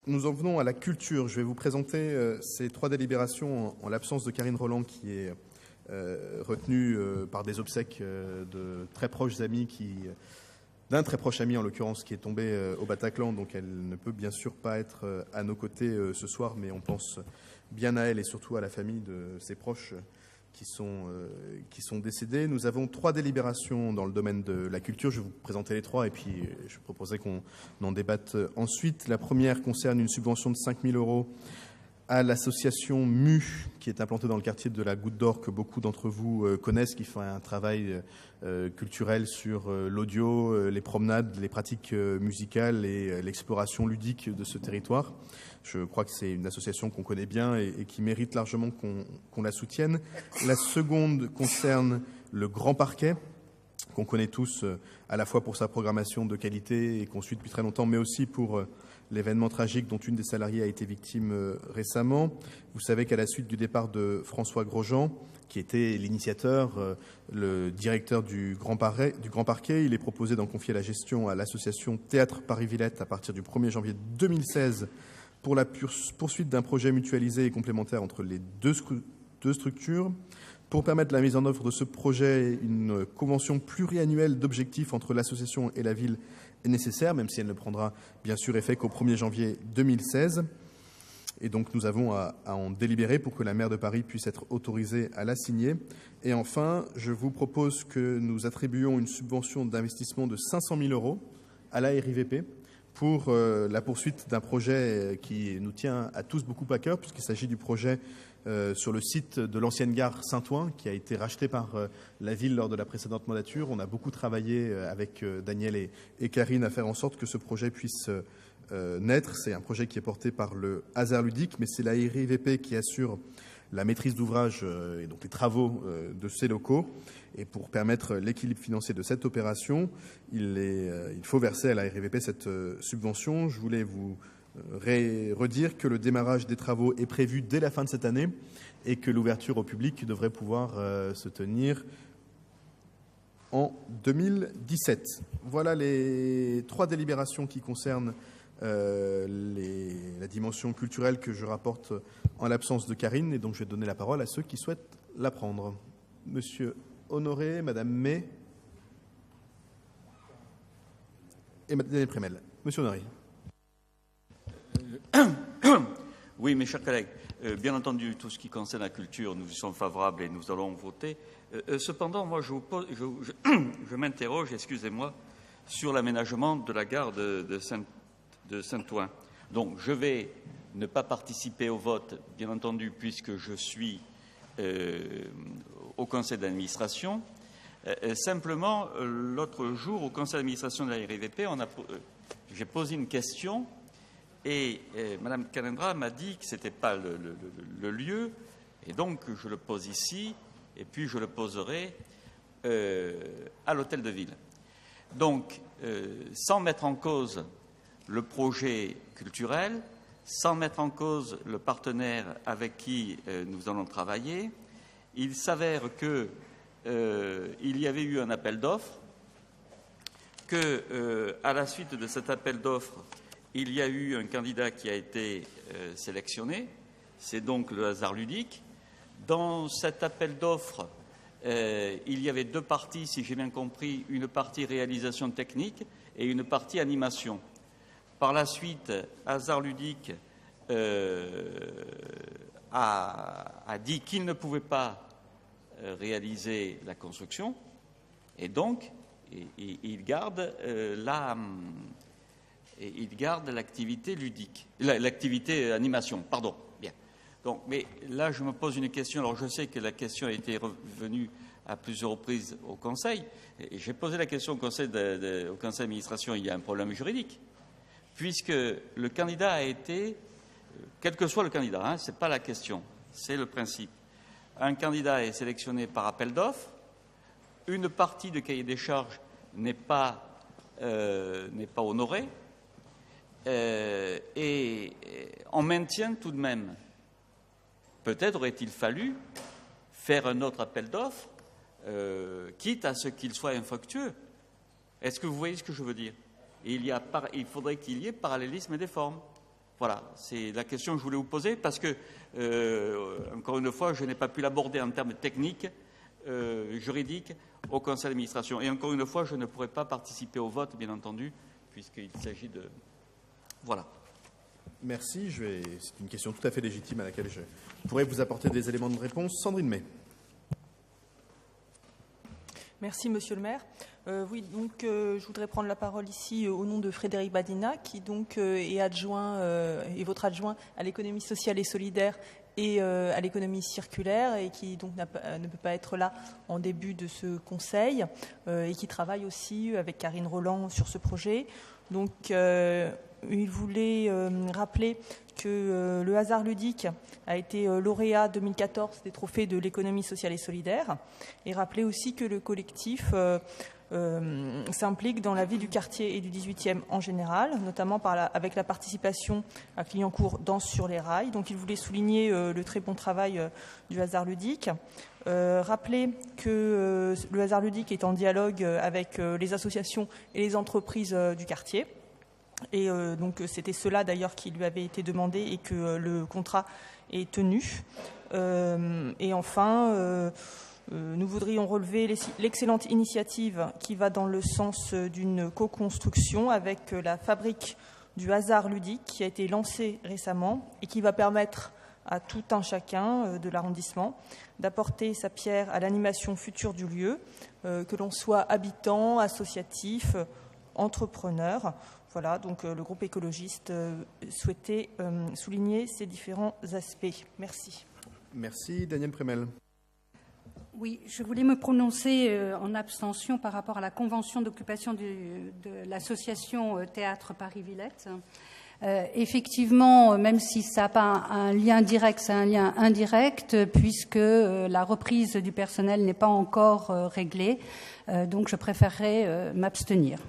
nous en venons à la culture. Je vais vous présenter ces 3 délibérations en l'absence de Karine Roland, qui est retenue par des obsèques de très proches amis, d'un très proche ami en l'occurrence, qui est tombé au Bataclan. Donc elle ne peut bien sûr pas être à nos côtés ce soir, mais on pense bien à elle et surtout à la famille de ses proches qui sont décédés. Nous avons 3 délibérations dans le domaine de la culture. Je vais vous présenter les 3 et puis je proposerai qu'on en débatte ensuite. La première concerne une subvention de 5 000 € à l'association MU, qui est implantée dans le quartier de la Goutte d'Or, que beaucoup d'entre vous connaissent, qui fait un travail culturel sur l'audio, les promenades, les pratiques musicales et l'exploration ludique de ce territoire. Je crois que c'est une association qu'on connaît bien et qui mérite largement qu'on la soutienne. La seconde concerne le Grand Parquet, qu'on connaît tous à la fois pour sa programmation de qualité et qu'on suit depuis très longtemps, mais aussi pour l'événement tragique dont une des salariées a été victime récemment. Vous savez qu'à la suite du départ de François Grosjean, qui était l'initiateur, le directeur du Grand Parquet, il est proposé d'en confier la gestion à l'association Théâtre Paris-Villette à partir du 1er janvier 2016 pour la poursuite d'un projet mutualisé et complémentaire entre les deux structures. Pour permettre la mise en œuvre de ce projet, une convention pluriannuelle d'objectifs entre l'association et la ville est nécessaire, même si elle ne prendra bien sûr effet qu'au 1er janvier 2016. Et donc nous avons à en délibérer pour que la maire de Paris puisse être autorisée à la signer. Et enfin, je vous propose que nous attribuions une subvention d'investissement de 500 000 € à la RIVP pour la poursuite d'un projet qui nous tient à tous beaucoup à cœur, puisqu'il s'agit du projet sur le site de l'ancienne gare Saint-Ouen, qui a été racheté par la ville lors de la précédente mandature. On a beaucoup travaillé avec Daniel et Karine à faire en sorte que ce projet puisse naître. C'est un projet qui est porté par le Hasard Ludique, mais c'est la RIVP qui assure la maîtrise d'ouvrage et donc les travaux de ces locaux. Et pour permettre l'équilibre financier de cette opération, il faut verser à la RIVP cette subvention. Je voulais vous redire que le démarrage des travaux est prévu dès la fin de cette année et que l'ouverture au public devrait pouvoir se tenir en 2017. Voilà les 3 délibérations qui concernent la dimension culturelle que je rapporte en l'absence de Karine, et donc je vais donner la parole à ceux qui souhaitent la prendre. Monsieur Honoré, Madame May et Madame Prémel. Monsieur Honoré. Oui, mes chers collègues, bien entendu, tout ce qui concerne la culture, nous y sommes favorables et nous allons voter. Cependant, moi, je m'interroge, excusez-moi, sur l'aménagement de la gare de Saint-Ouen. Donc, je vais ne pas participer au vote, bien entendu, puisque je suis au conseil d'administration. Simplement, l'autre jour, au conseil d'administration de la RIVP, j'ai posé une question et Mme Calendra m'a dit que ce n'était pas le lieu, et donc je le pose ici, et puis je le poserai à l'hôtel de ville. Donc, sans mettre en cause le projet culturel, sans mettre en cause le partenaire avec qui nous allons travailler, il s'avère que il y avait eu un appel d'offres, que à la suite de cet appel d'offres, il y a eu un candidat qui a été sélectionné, c'est donc le Hasard Ludique. Dans cet appel d'offres, il y avait 2 parties, si j'ai bien compris, une partie réalisation technique et une partie animation. Par la suite, Hasard Ludique a dit qu'il ne pouvait pas réaliser la construction, et donc il garde l'activité ludique, l'activité animation, pardon. Bien. Donc, mais là, je me pose une question. Alors, je sais que la question a été revenue à plusieurs reprises au Conseil. Et j'ai posé la question au Conseil d'administration. Il y a un problème juridique, puisque le candidat a été, quel que soit le candidat, ce n'est pas la question, c'est le principe. Un candidat est sélectionné par appel d'offres. Une partie de cahier des charges n'est pas honorée. Et on maintient tout de même. Peut-être aurait-il fallu faire un autre appel d'offres, quitte à ce qu'il soit infructueux. Est-ce que vous voyez ce que je veux dire? Il faudrait qu'il y ait parallélisme des formes. Voilà, c'est la question que je voulais vous poser parce que, encore une fois, je n'ai pas pu l'aborder en termes techniques, juridiques, au conseil d'administration. Et encore une fois, je ne pourrai pas participer au vote, bien entendu, puisqu'il s'agit de... Voilà. Merci. C'est une question tout à fait légitime à laquelle je pourrais vous apporter des éléments de réponse. Sandrine May. Merci, Monsieur le maire. Oui, donc je voudrais prendre la parole ici au nom de Frédéric Badina, qui donc est votre adjoint à l'économie sociale et solidaire et à l'économie circulaire, et qui donc ne peut pas être là en début de ce conseil, et qui travaille aussi avec Karine Roland sur ce projet. Donc, il voulait rappeler que le hasard ludique a été lauréat 2014 des trophées de l'économie sociale et solidaire, et rappeler aussi que le collectif s'implique dans la vie du quartier et du 18e en général, notamment avec la participation à Clignancourt Danse sur les rails. Donc il voulait souligner le très bon travail du hasard ludique. Rappeler que le hasard ludique est en dialogue avec les associations et les entreprises du quartier. Et donc c'était cela d'ailleurs qui lui avait été demandé et que le contrat est tenu. Et enfin, nous voudrions relever l'excellente initiative qui va dans le sens d'une co-construction avec la fabrique du hasard ludique qui a été lancée récemment et qui va permettre à tout un chacun de l'arrondissement d'apporter sa pierre à l'animation future du lieu, que l'on soit habitant, associatif, entrepreneur. Voilà, donc le groupe écologiste souhaitait souligner ces différents aspects. Merci. Merci. Daniel Prémel. Oui, je voulais me prononcer en abstention par rapport à la convention d'occupation de l'association Théâtre Paris-Villette. Effectivement, même si ça n'a pas un lien direct, c'est un lien indirect, puisque la reprise du personnel n'est pas encore réglée. Donc je préférerais m'abstenir.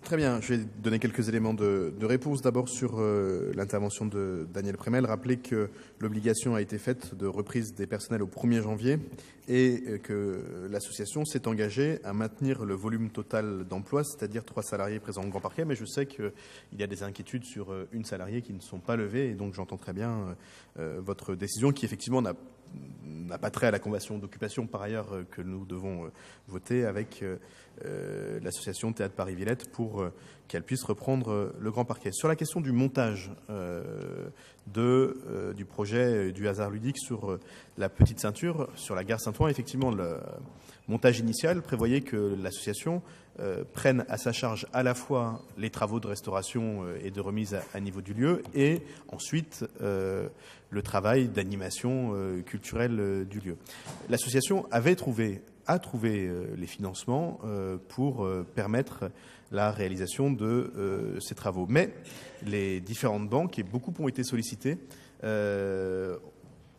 Très bien, je vais donner quelques éléments de réponse. D'abord sur l'intervention de Daniel Prémel. Rappeler que l'obligation a été faite de reprise des personnels au 1er janvier et que l'association s'est engagée à maintenir le volume total d'emploi, c'est-à-dire 3 salariés présents au Grand Parquet. Mais je sais qu'il y a des inquiétudes sur une salariée qui ne sont pas levées et donc j'entends très bien votre décision qui effectivement n'a pas trait à la convention d'occupation par ailleurs que nous devons voter avec l'association Théâtre Paris-Villette pour qu'elle puisse reprendre le Grand Parquet. Sur la question du montage du projet du hasard ludique sur la petite ceinture, sur la gare Saint-Ouen, effectivement le montage initial prévoyait que l'association prenne à sa charge à la fois les travaux de restauration et de remise à niveau du lieu et ensuite le travail d'animation culturelle du lieu. L'association a trouvé les financements pour permettre la réalisation de ces travaux. Mais les différentes banques, et beaucoup ont été sollicitées,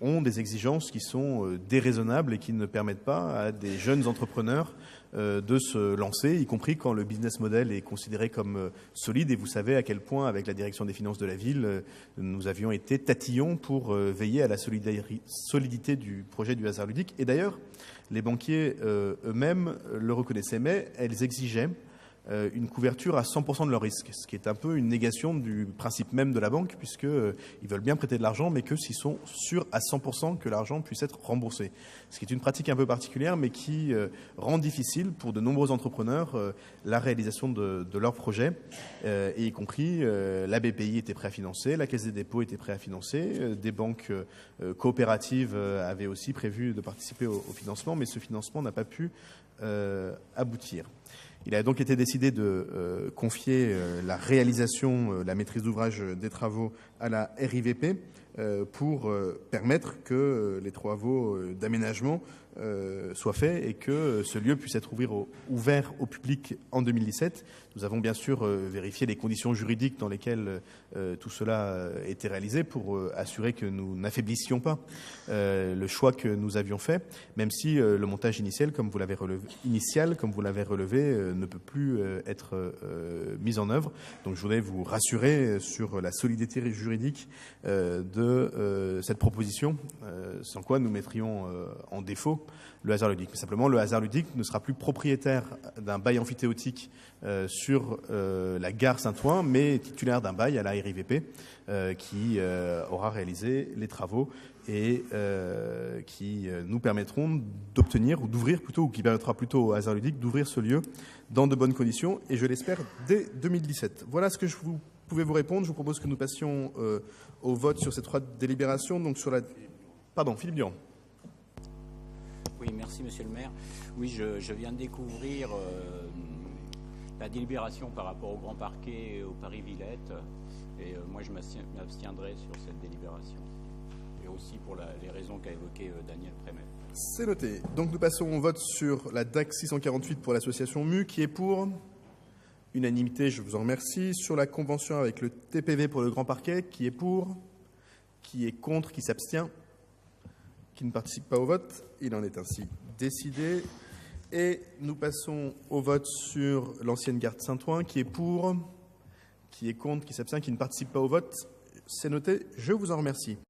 ont des exigences qui sont déraisonnables et qui ne permettent pas à des jeunes entrepreneurs de se lancer, y compris quand le business model est considéré comme solide. Et vous savez à quel point, avec la direction des finances de la ville, nous avions été tatillons pour veiller à la solidité du projet du hasard ludique. Et d'ailleurs, les banquiers eux-mêmes le reconnaissaient, mais elles exigeaient une couverture à 100% de leurs risques, ce qui est un peu une négation du principe même de la banque, puisqu'ils veulent bien prêter de l'argent, mais que s'ils sont sûrs à 100% que l'argent puisse être remboursé. Ce qui est une pratique un peu particulière, mais qui rend difficile pour de nombreux entrepreneurs la réalisation de leurs projets, et y compris la BPI était prêt à financer, la Caisse des dépôts était prêt à financer, des banques coopératives avaient aussi prévu de participer au financement, mais ce financement n'a pas pu aboutir. Il a donc été décidé de confier la réalisation, la maîtrise d'ouvrage des travaux à la RIVP pour permettre que les travaux d'aménagement soient faits et que ce lieu puisse être ouvert au public en 2017. Nous avons bien sûr vérifié les conditions juridiques dans lesquelles tout cela était réalisé pour assurer que nous n'affaiblissions pas le choix que nous avions fait, même si le montage initial, comme vous l'avez relevé, ne peut plus être mis en œuvre. Donc je voudrais vous rassurer sur la solidité juridique de de cette proposition, sans quoi nous mettrions en défaut le hasard ludique. Mais simplement, le hasard ludique ne sera plus propriétaire d'un bail amphithéotique sur la gare Saint-Ouen, mais titulaire d'un bail à la RIVP qui aura réalisé les travaux et qui nous permettront d'obtenir, ou d'ouvrir plutôt, ou qui permettra plutôt au hasard ludique d'ouvrir ce lieu dans de bonnes conditions, et je l'espère dès 2017. Voilà ce que je pouvais vous répondre. Je vous propose que nous passions au vote sur ces 3 délibérations. Donc sur la... Pardon, Philippe Durand. Oui, merci Monsieur le maire. Oui, je viens de découvrir la délibération par rapport au Grand Parquet et au Paris-Villette. Et moi, je m'abstiendrai sur cette délibération. Et aussi pour les raisons qu'a évoquées Daniel Prémet. C'est noté. Donc nous passons au vote sur la DAC 648 pour l'association MU, qui est pour. Unanimité, je vous en remercie. Sur la convention avec le TPV pour le Grand Parquet, qui est pour, qui est contre, qui s'abstient, qui ne participe pas au vote. Il en est ainsi décidé. Et nous passons au vote sur l'ancienne gare de Saint-Ouen, qui est pour, qui est contre, qui s'abstient, qui ne participe pas au vote. C'est noté, je vous en remercie.